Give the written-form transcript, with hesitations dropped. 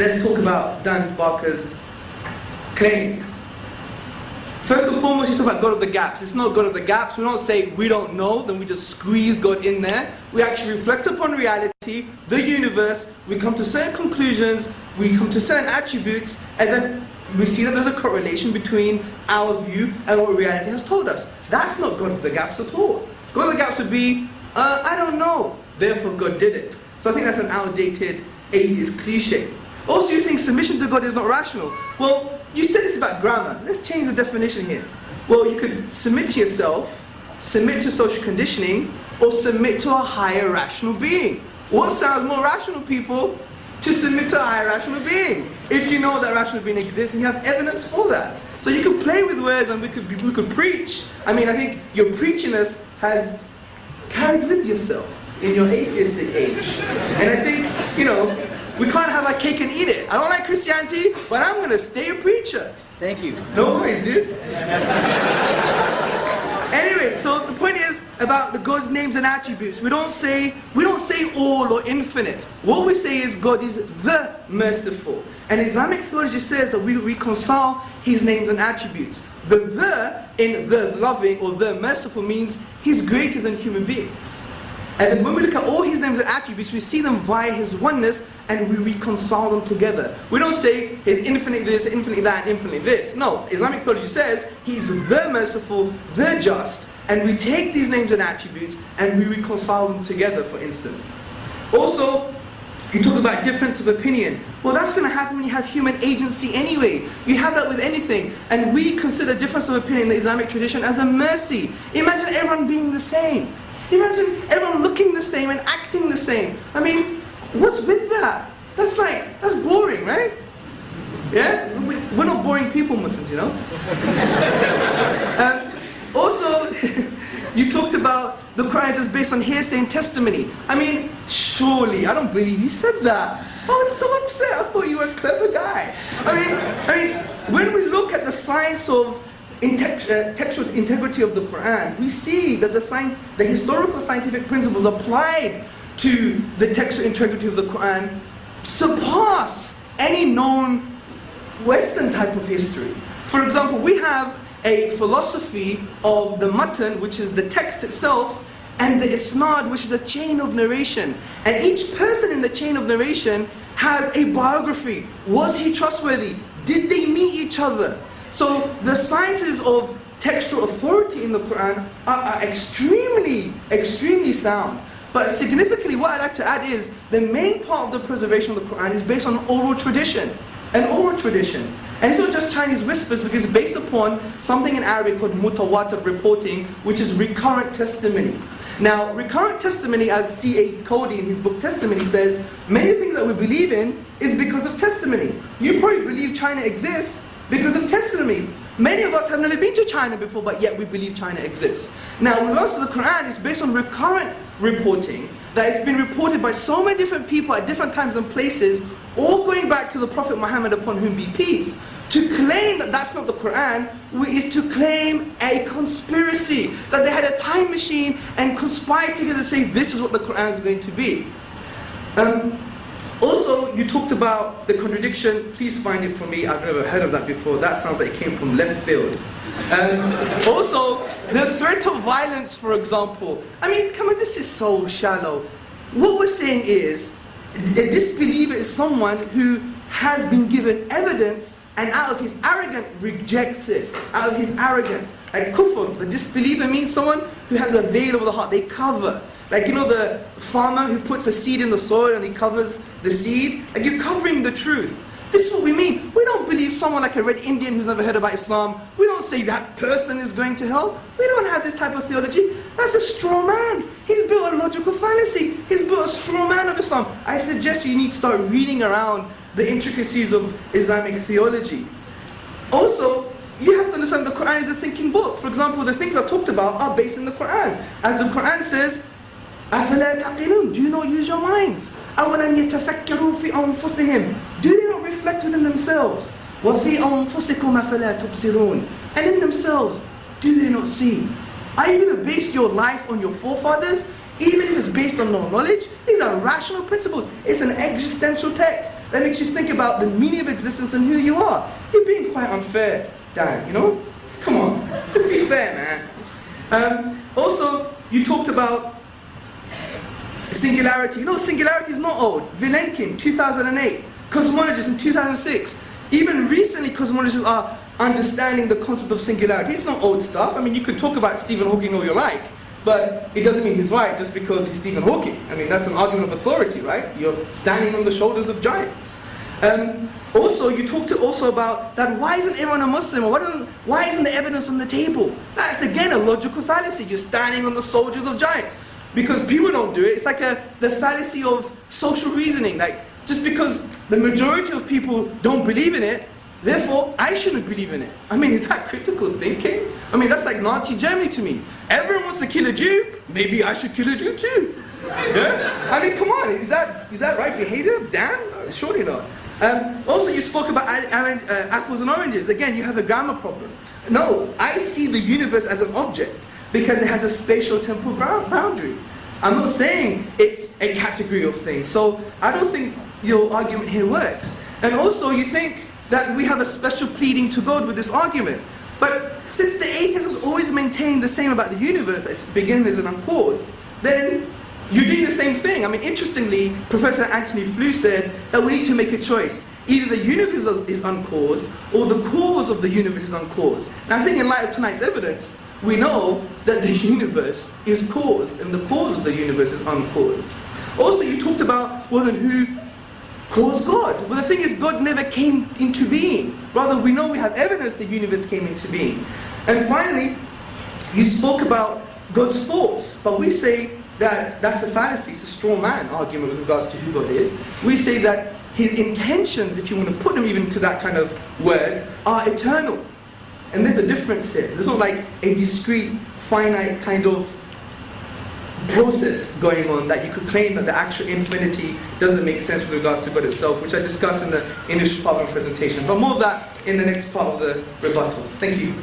let's talk about Dan Barker's claims. First and foremost, you talk about God of the gaps. It's not God of the gaps. We don't say we don't know, then we just squeeze God in there. We actually reflect upon reality, the universe, we come to certain conclusions, we come to certain attributes, and then we see that there's a correlation between our view and what reality has told us. That's not God of the gaps at all. God of the gaps would be, I don't know, therefore God did it. So I think that's an outdated atheist cliche. Also, you're saying submission to God is not rational. Well, you said this about grammar. Let's change the definition here. Well, you could submit to yourself, submit to social conditioning, or submit to a higher rational being. What sounds more rational, people? To submit to a higher rational being. If you know that rational being exists and you have evidence for that. So you could play with words and we could preach. I mean, I think your preachiness has carried with yourself in your atheistic age. And I think, you know, we can't have our cake and eat it. I don't like Christianity, but I'm going to stay a preacher. Thank you. No worries, dude. Anyway, so the point is about the God's names and attributes. We don't say all or infinite. What we say is God is the merciful. And Islamic theology says that we reconcile His names and attributes. The in the loving or the merciful means He's greater than human beings. And then when we look at all His names and attributes, we see them via His oneness and we reconcile them together. We don't say He's infinite this, infinite that, and infinite this. No, Islamic theology says He's the merciful, the just, and we take these names and attributes and we reconcile them together, for instance. Also, you talk about difference of opinion. Well, that's going to happen when you have human agency anyway. You have that with anything. And we consider difference of opinion in the Islamic tradition as a mercy. Imagine everyone being the same. Imagine everyone looking the same and acting the same. I mean, what's with that? That's boring, right? Yeah? We're not boring people, Muslims, you know? Also, you talked about the Quran is based on hearsay and testimony. I mean, surely, I don't believe you said that. I was so upset. I thought you were a clever guy. I mean, when we look at the science of textual integrity of the Quran, we see that the historical scientific principles applied to the textual integrity of the Quran surpass any known Western type of history. For example, we have a philosophy of the matan, which is the text itself, and the isnad, which is a chain of narration. And each person in the chain of narration has a biography. Was he trustworthy? Did they meet each other? So the sciences of textual authority in the Quran are extremely, extremely sound. But significantly, what I'd like to add is the main part of the preservation of the Quran is based on oral tradition. An oral tradition. And it's not just Chinese whispers, because it's based upon something in Arabic called mutawatir reporting, which is recurrent testimony. Now, recurrent testimony, as C.A. Cody in his book Testimony says, many things that we believe in is because of testimony. You probably believe China exists because of testimony. Many of us have never been to China before, but yet we believe China exists. Now, with regards to the Quran, it's based on recurrent reporting, that it's been reported by so many different people at different times and places, all going back to the Prophet Muhammad, upon whom be peace. To claim that that's not the Quran is to claim a conspiracy, that they had a time machine and conspired together to say this is what the Quran is going to be. Also, you talked about the contradiction. Please find it for me. I've never heard of that before. That sounds like it came from left field. Also, the threat of violence, for example. I mean, come on, this is so shallow. What we're saying is, a disbeliever is someone who has been given evidence and out of his arrogance rejects it. Out of his arrogance. Like kufr, the disbeliever means someone who has a veil over the heart. They cover. Like, you know, the farmer who puts a seed in the soil and he covers the seed. Like, you're covering the truth. This is what we mean. We don't believe someone like a red Indian who's never heard about Islam. We don't say that person is going to hell. We don't have this type of theology. That's a straw man. He's built a logical fallacy. He's built a straw man of Islam. I suggest you need to start reading around the intricacies of Islamic theology. Also, you have to understand the Quran is a thinking book. For example, the things I've talked about are based in the Quran. As the Quran says, أَفَلَا تَعْقِلُونَ? Do you not use your minds? أَوَلَمْ يَتَفَكَّرُوا فِي أَنفُسِهِمْ? Do they not reflect within themselves? وَفِي أَنفُسِكُمْ أَفَلَا تُبْصِرُونَ? And in themselves, do they not see? Are you going to base your life on your forefathers? even if it's based on no knowledge, these are rational principles. It's an existential text that makes you think about the meaning of existence and who you are. You're being quite unfair, Dan, you know? Come on, let's be fair, man. Also, you talked about singularity. You know, singularity is not old. Vilenkin, 2008. Cosmologists in 2006. Even recently, cosmologists are understanding the concept of singularity. It's not old stuff. I mean, you could talk about Stephen Hawking all you like, but it doesn't mean he's right just because he's Stephen Hawking. I mean, that's an argument of authority, right? You're standing on the shoulders of giants. Also, you talked also about that why isn't everyone a Muslim? Or why isn't the evidence on the table? That's again a logical fallacy. You're standing on the shoulders of giants. Because people don't do it. It's like the fallacy of social reasoning. Like, just because the majority of people don't believe in it, therefore I shouldn't believe in it. I mean, is that critical thinking? I mean, that's like Nazi Germany to me. Everyone wants to kill a Jew, maybe I should kill a Jew too. Yeah? I mean, come on, is that right behavior, Dan? Surely not. Also, you spoke about apples and oranges. Again, you have a grammar problem. No, I see the universe as an object because it has a spatial-temporal boundary. I'm not saying it's a category of things. So I don't think your argument here works. And also, you think that we have a special pleading to God with this argument. But since the atheist has always maintained the same about the universe, as beginningless and uncaused, then you're doing the same thing. I mean, interestingly, Professor Anthony Flew said that we need to make a choice. Either the universe is uncaused, or the cause of the universe is uncaused. And I think in light of tonight's evidence, we know that the universe is caused, and the cause of the universe is uncaused. Also, you talked about, well, then who caused God? Well, the thing is, God never came into being. Rather, we know we have evidence the universe came into being. And finally, you spoke about God's thoughts, but we say that that's a fallacy, it's a straw man argument with regards to who God is. We say that his intentions, if you want to put them even to that kind of words, are eternal. And there's a difference here. There's not like a discrete, finite kind of process going on that you could claim that the actual infinity doesn't make sense with regards to God itself, which I discussed in the initial part of my presentation. But more of that in the next part of the rebuttals. Thank you.